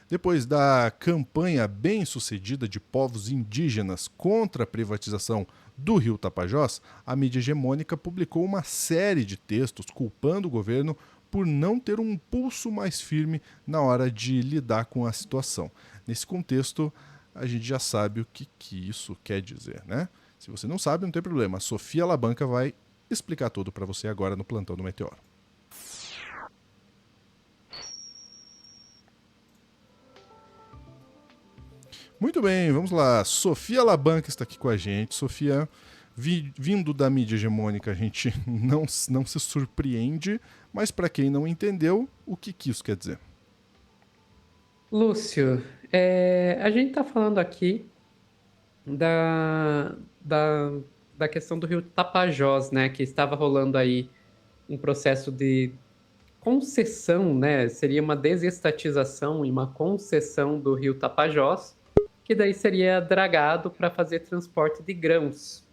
Depois da campanha bem-sucedida de povos indígenas contra a privatização do Rio Tapajós, a mídia hegemônica publicou uma série de textos culpando o governo por não ter um pulso mais firme na hora de lidar com a situação. Nesse contexto, a gente já sabe o que isso quer dizer, né? Se você não sabe, não tem problema. A Sofia Labanca vai explicar tudo para você agora no Plantão do Meteoro. Muito bem, vamos lá. Sofia Labanca está aqui com a gente. Sofia, vindo da mídia hegemônica, a gente não se surpreende, mas para quem não entendeu, o que isso quer dizer? Lúcio, a gente está falando aqui da, da, da questão do rio Tapajós, né? Que estava rolando aí um processo de concessão, né? Seria uma desestatização e uma concessão do rio Tapajós, que daí seria dragado para fazer transporte de grãos.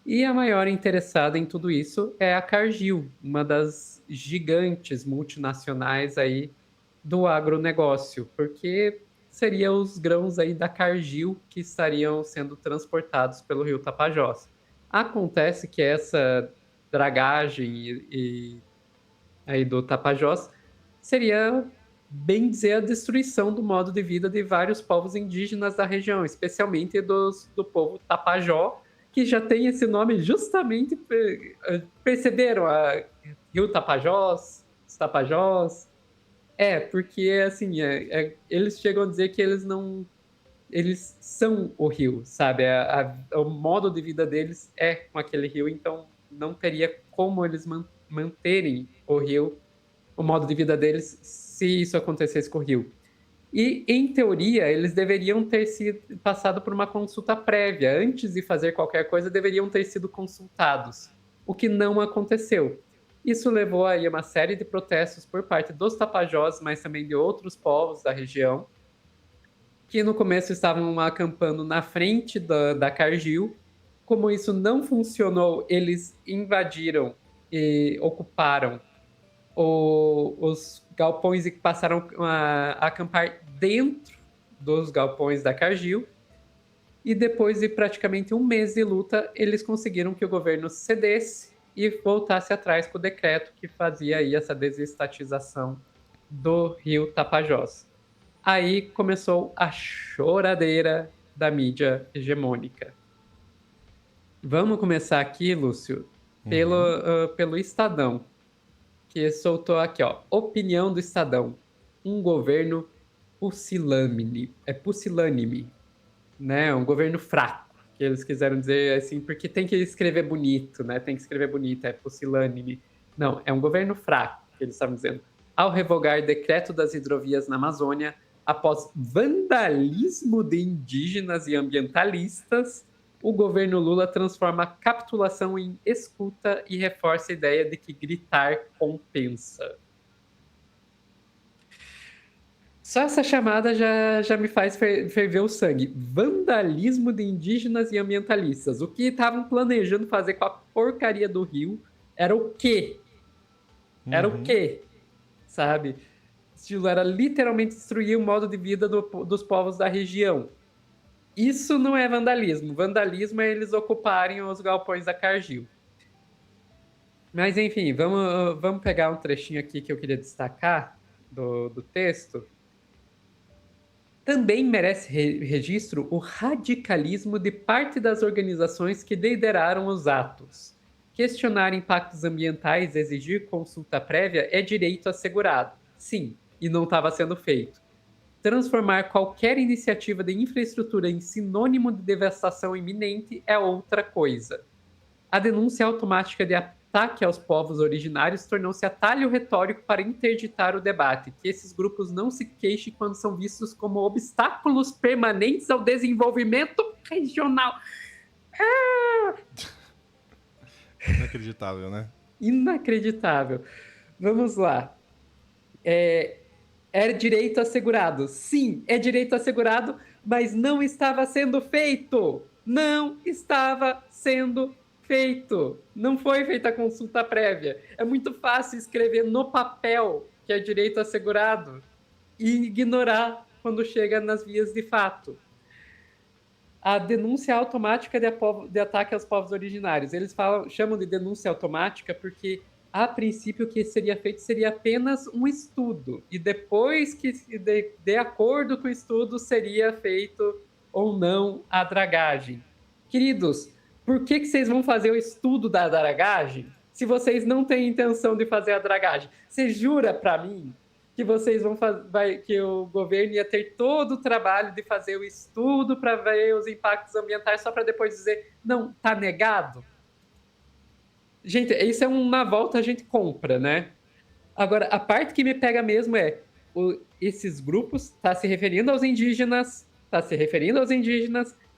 E a maior interessada em tudo isso é a Cargill, uma das gigantes multinacionais aí do agronegócio, porque seria os grãos aí da Cargill que estariam sendo transportados pelo rio Tapajós. Acontece que essa dragagem aí do Tapajós seria, bem dizer, a destruição do modo de vida de vários povos indígenas da região, especialmente do povo Tapajó, que já tem esse nome justamente, perceberam? Rio Tapajós, os Tapajós. Porque assim, eles chegam a dizer que eles não. Eles são o rio, sabe? O modo de vida deles é com aquele rio, então não teria como eles manterem o rio, o modo de vida deles, se isso acontecesse com o rio. E, em teoria, eles deveriam ter sido passado por uma consulta prévia. Antes de fazer qualquer coisa, deveriam ter sido consultados, o que não aconteceu. Isso levou aí a uma série de protestos por parte dos Tapajós, mas também de outros povos da região, que no começo estavam acampando na frente da Cargill. Como isso não funcionou, eles invadiram e ocuparam os galpões e passaram a acampar dentro dos galpões da Cargill. E depois de praticamente um mês de luta, eles conseguiram que o governo cedesse e voltasse atrás com o decreto que fazia aí essa desestatização do rio Tapajós. Aí começou a choradeira da mídia hegemônica. Vamos começar aqui, Lúcio, pelo Estadão, que soltou aqui, ó, opinião do Estadão. Um governo pusilânime, né? Um governo fraco, que eles quiseram dizer assim, porque tem que escrever bonito, né? Tem que escrever bonito, é pusilânime. Não, é um governo fraco, que eles estavam dizendo. Ao revogar decreto das hidrovias na Amazônia, após vandalismo de indígenas e ambientalistas, o governo Lula transforma a capitulação em escuta e reforça a ideia de que gritar compensa. Só essa chamada já me faz ferver o sangue. Vandalismo de indígenas e ambientalistas. O que estavam planejando fazer com a porcaria do rio era o quê? Era o quê? Sabe? Estilo, era literalmente destruir o modo de vida dos povos da região. Isso não é vandalismo. Vandalismo é eles ocuparem os galpões da Cargill. Mas enfim, vamos pegar um trechinho aqui que eu queria destacar do texto. Também merece registro o radicalismo de parte das organizações que lideraram os atos. Questionar impactos ambientais e exigir consulta prévia é direito assegurado. Sim, e não estava sendo feito. Transformar qualquer iniciativa de infraestrutura em sinônimo de devastação iminente é outra coisa. A denúncia automática de ataque aos povos originários tornou-se atalho retórico para interditar o debate, que esses grupos não se queixem quando são vistos como obstáculos permanentes ao desenvolvimento regional. Inacreditável, né? Inacreditável. Vamos lá. É direito assegurado. Sim, é direito assegurado, mas não estava sendo feito. Não estava sendo feito. Não foi feita a consulta prévia. É muito fácil escrever no papel que é direito assegurado. e ignorar quando chega nas vias de fato. A denúncia automática de ataque aos povos originários. Eles chamam de denúncia automática porque, a princípio, o que seria feito seria apenas um estudo. E depois que, de acordo com o estudo, seria feito ou não a dragagem. Queridos, por que vocês vão fazer o estudo da dragagem se vocês não têm intenção de fazer a dragagem? Você jura para mim que vocês que o governo ia ter todo o trabalho de fazer o estudo para ver os impactos ambientais só para depois dizer, não, tá negado? Gente, isso é uma volta a gente compra, né? Agora, a parte que me pega mesmo é esses grupos tá se referindo aos indígenas,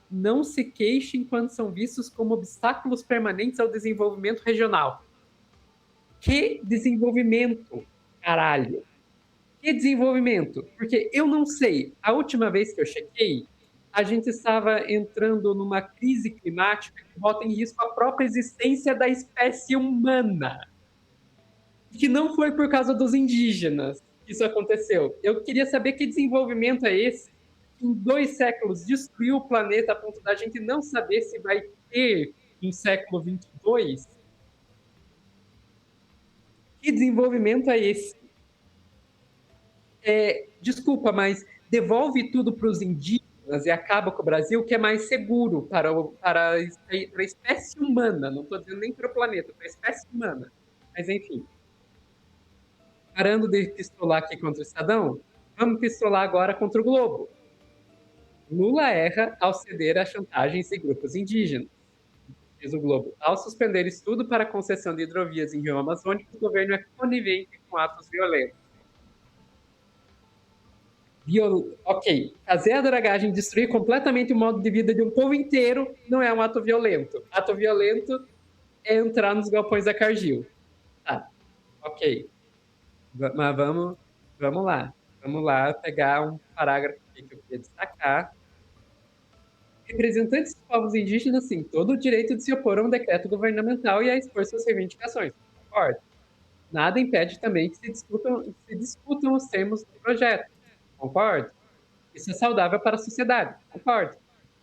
não se queixem quando são vistos como obstáculos permanentes ao desenvolvimento regional. Que desenvolvimento, caralho? Que desenvolvimento? Porque eu não sei, a última vez que eu chequei, a gente estava entrando numa crise climática que bota em risco a própria existência da espécie humana. Que não foi por causa dos indígenas que isso aconteceu. Eu queria saber que desenvolvimento é esse que em 2 séculos destruiu o planeta a ponto da gente não saber se vai ter um século 22. Que desenvolvimento é esse? Desculpa, mas devolve tudo para os indígenas e acaba com o Brasil, que é mais seguro para a espécie humana. Não estou dizendo nem para o planeta, para a espécie humana. Mas, enfim. Parando de pistolar aqui contra o Estadão, vamos pistolar agora contra o Globo. Lula erra ao ceder a chantagens de grupos indígenas. Diz o Globo. Ao suspender estudo para a concessão de hidrovias em Rio Amazônico, o governo é conivente com atos violentos. Ok, fazer a dragagem destruir completamente o modo de vida de um povo inteiro não é um ato violento. Ato violento é entrar nos galpões da Cargill. Tá, ok. Mas vamos lá. Vamos lá pegar um parágrafo aqui que eu queria destacar. Representantes dos povos indígenas têm todo o direito de se opor a um decreto governamental e a expor suas reivindicações. Concordo. Nada impede também que se discutam os termos do projeto. Concordo. Isso é saudável para a sociedade. Concordo.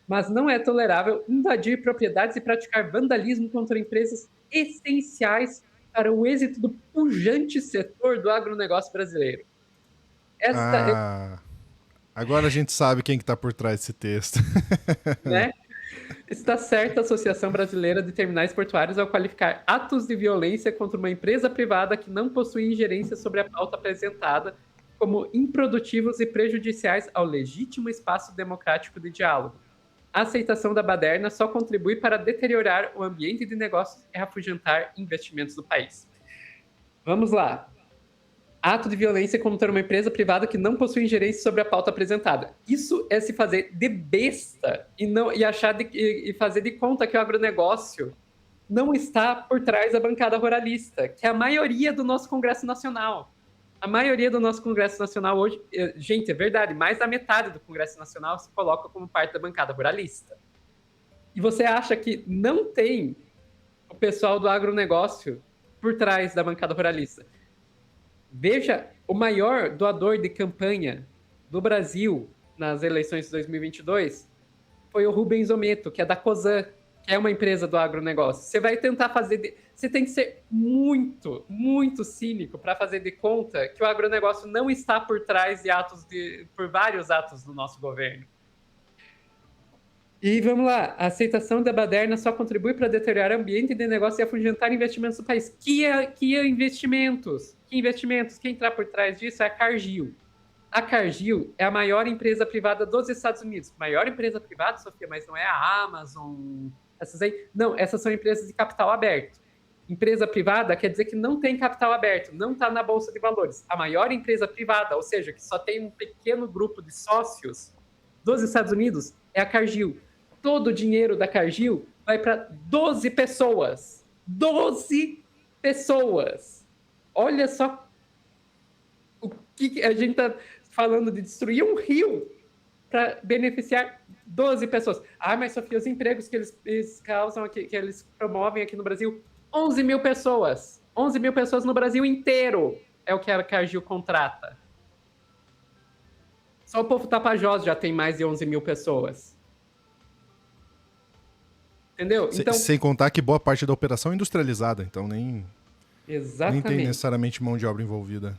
Mas não é tolerável invadir propriedades e praticar vandalismo contra empresas essenciais para o êxito do pujante setor do agronegócio brasileiro. Agora a gente sabe quem que tá por trás desse texto. Né? Está certa a Associação Brasileira de Terminais Portuários ao qualificar atos de violência contra uma empresa privada que não possui ingerência sobre a pauta apresentada como improdutivos e prejudiciais ao legítimo espaço democrático de diálogo. A aceitação da baderna só contribui para deteriorar o ambiente de negócios e afugentar investimentos do país. Vamos lá. Ato de violência contra uma empresa privada que não possui ingerência sobre a pauta apresentada. Isso é se fazer de besta e fazer de conta que o agronegócio não está por trás da bancada ruralista, que é a maioria do nosso Congresso Nacional. A maioria do nosso Congresso Nacional hoje, gente, é verdade, mais da metade do Congresso Nacional se coloca como parte da bancada ruralista. E você acha que não tem o pessoal do agronegócio por trás da bancada ruralista? Veja, o maior doador de campanha do Brasil nas eleições de 2022 foi o Rubens Ometo, que é da Cosan, que é uma empresa do agronegócio. Você vai tentar fazer... Você tem que ser muito, muito cínico para fazer de conta que o agronegócio não está por trás por vários atos do nosso governo. E vamos lá, a aceitação da baderna só contribui para deteriorar o ambiente de negócio e afugentar investimentos do país. Que investimentos? Que investimentos? Quem está por trás disso é a Cargill. A Cargill é a maior empresa privada dos Estados Unidos. Maior empresa privada, Sofia, mas não é a Amazon, essas aí. Não, essas são empresas de capital aberto. Empresa privada quer dizer que não tem capital aberto, não está na Bolsa de Valores. A maior empresa privada, ou seja, que só tem um pequeno grupo de sócios dos Estados Unidos, é a Cargill. Todo o dinheiro da Cargill vai para 12 pessoas. 12 pessoas! Olha só o que a gente está falando de destruir um rio para beneficiar 12 pessoas. Ah, mas Sofia, os empregos que eles causam aqui, que eles promovem aqui no Brasil, 11 mil pessoas. 11 mil pessoas no Brasil inteiro é o que a Cargill contrata. Só o povo Tapajós já tem mais de 11 mil pessoas. Entendeu? Então, Sem contar que boa parte da operação é industrializada, então nem tem exatamente. necessariamente mão de obra envolvida.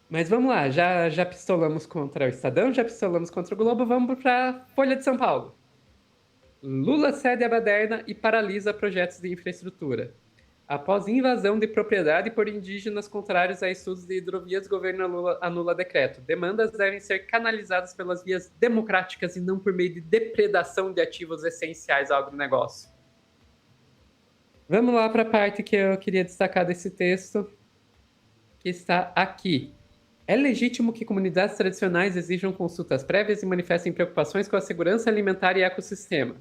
Mas vamos lá, já pistolamos contra o Estadão, já pistolamos contra o Globo, vamos para Folha de São Paulo. Lula cede a baderna e paralisa projetos de infraestrutura. Após invasão de propriedade por indígenas contrários a estudos de hidrovias, governo anula decreto. Demandas devem ser canalizadas pelas vias democráticas e não por meio de depredação de ativos essenciais ao agronegócio. Vamos lá para a parte que eu queria destacar desse texto, que está aqui. É legítimo que comunidades tradicionais exijam consultas prévias e manifestem preocupações com a segurança alimentar e ecossistema.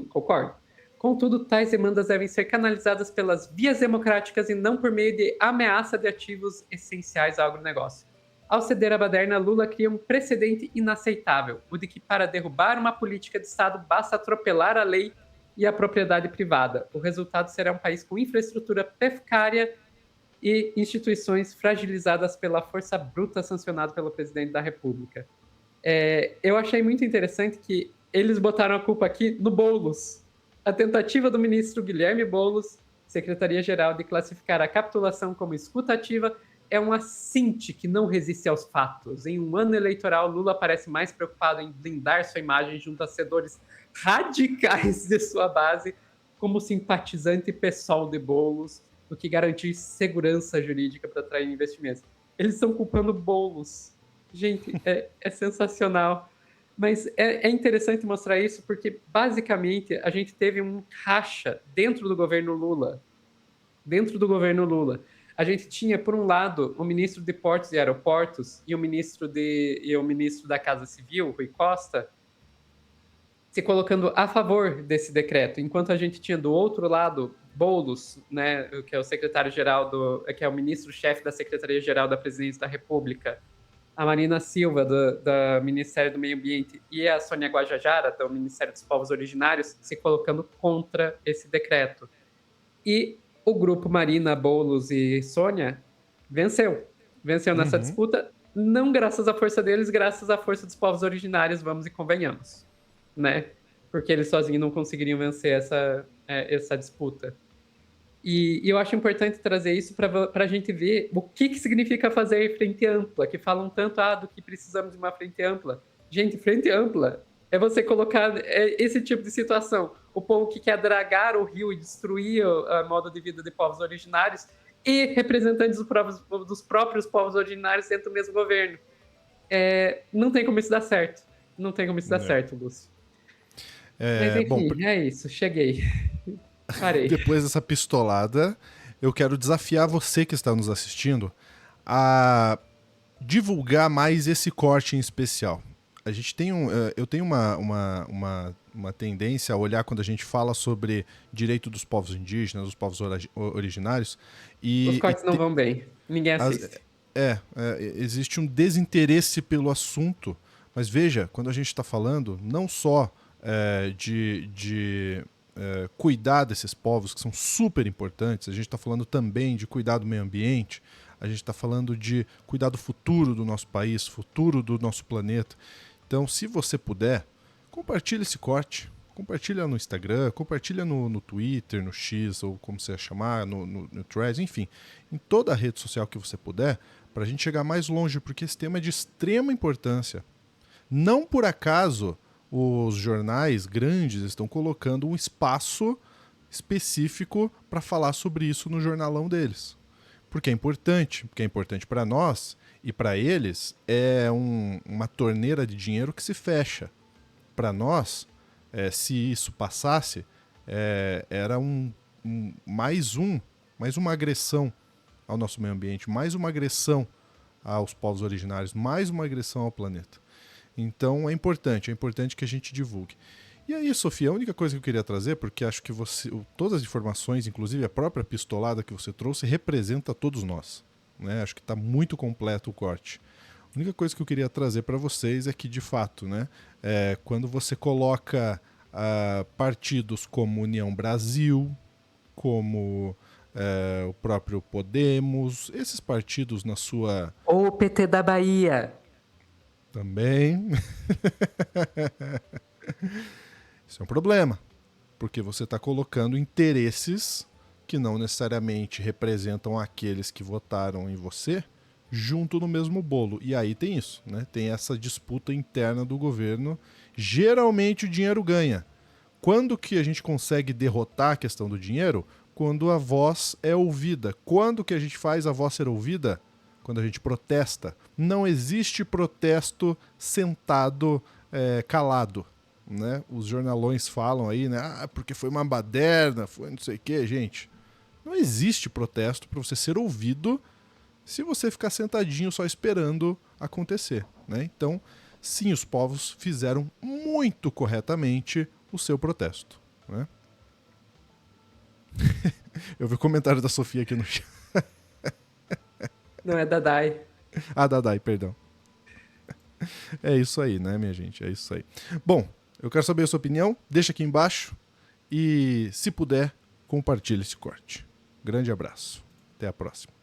Concordo. Contudo, tais demandas devem ser canalizadas pelas vias democráticas e não por meio de ameaça de ativos essenciais ao agronegócio. Ao ceder a baderna, Lula cria um precedente inaceitável, o de que para derrubar uma política de Estado basta atropelar a lei e a propriedade privada. O resultado será um país com infraestrutura precária e instituições fragilizadas pela força bruta sancionada pelo presidente da República. Eu achei muito interessante que eles botaram a culpa aqui no Boulos. A tentativa do ministro Guilherme Boulos, Secretaria-Geral, de classificar a capitulação como escutativa é um assinte que não resiste aos fatos. Em um ano eleitoral, Lula parece mais preocupado em blindar sua imagem junto a setores radicais de sua base, como simpatizante pessoal de Boulos, do que garantir segurança jurídica para atrair investimentos. Eles estão culpando Boulos. Gente, é sensacional. Mas é interessante mostrar isso porque, basicamente, a gente teve um racha dentro do governo Lula. Dentro do governo Lula. A gente tinha, por um lado, o ministro de Portos e Aeroportos e o ministro da Casa Civil, Rui Costa, se colocando a favor desse decreto, enquanto a gente tinha do outro lado Boulos, né, que é o secretário-geral que é o ministro-chefe da Secretaria-Geral da Presidência da República, a Marina Silva, do Ministério do Meio Ambiente, e a Sônia Guajajara, do Ministério dos Povos Originários, se colocando contra esse decreto. E o grupo Marina, Boulos e Sônia venceu nessa disputa, não graças à força deles, graças à força dos povos originários, vamos e convenhamos, né? Porque eles sozinhos não conseguiriam vencer essa disputa. E eu acho importante trazer isso para a gente ver o que significa fazer frente ampla, que falam tanto do que precisamos de uma frente ampla. Gente, frente ampla é você colocar esse tipo de situação. O povo que quer dragar o rio e destruir a modo de vida de povos originários e representantes dos próprios povos originários dentro do mesmo governo. Não tem como isso dar certo. Não tem como isso dar certo, Lúcio. Mas enfim, é isso. Cheguei. Parei. Depois dessa pistolada, eu quero desafiar você que está nos assistindo a divulgar mais esse corte em especial. A gente tem eu tenho uma tendência a olhar quando a gente fala sobre direito dos povos indígenas, dos povos originários. Os cortes não vão bem. Ninguém assiste. Existe um desinteresse pelo assunto. Mas veja, quando a gente está falando não só de cuidar desses povos que são super importantes, a gente está falando também de cuidar do meio ambiente, a gente está falando de cuidar do futuro do nosso país, futuro do nosso planeta. Então, se você puder, compartilha esse corte, compartilha no Instagram, compartilha no Twitter, no X, ou como você chamar, no Threads, enfim, em toda a rede social que você puder, para a gente chegar mais longe, porque esse tema é de extrema importância. Não por acaso os jornais grandes estão colocando um espaço específico para falar sobre isso no jornalão deles. Porque é importante para nós e para eles é uma torneira de dinheiro que se fecha. Para nós, se isso passasse, era mais uma agressão ao nosso meio ambiente, mais uma agressão aos povos originários, mais uma agressão ao planeta. Então é importante que a gente divulgue. E aí, Sofia, a única coisa que eu queria trazer, porque acho que todas as informações, inclusive a própria pistolada que você trouxe, representa todos nós, né? Acho que está muito completo o corte. A única coisa que eu queria trazer para vocês é que, de fato, né, quando você coloca partidos como União Brasil, como o próprio Podemos, esses partidos na sua... Ou o PT da Bahia. Também. Isso é um problema, porque você está colocando interesses que não necessariamente representam aqueles que votaram em você junto no mesmo bolo. E aí tem isso, né? Tem essa disputa interna do governo. Geralmente o dinheiro ganha. Quando que a gente consegue derrotar a questão do dinheiro? Quando a voz é ouvida. Quando que a gente faz a voz ser ouvida? Quando a gente protesta. Não existe protesto sentado, calado. Né? Os jornalões falam aí, né? Ah, porque foi uma baderna, foi não sei o que, gente. Não existe protesto para você ser ouvido se você ficar sentadinho só esperando acontecer. Né? Então, sim, os povos fizeram muito corretamente o seu protesto. Né? Eu vi o comentário da Sofia aqui no chat. Não é Dadai. Ah, Dadai, perdão. É isso aí, né, minha gente? É isso aí. Bom, eu quero saber a sua opinião. Deixa aqui embaixo. E, se puder, compartilhe esse corte. Grande abraço. Até a próxima.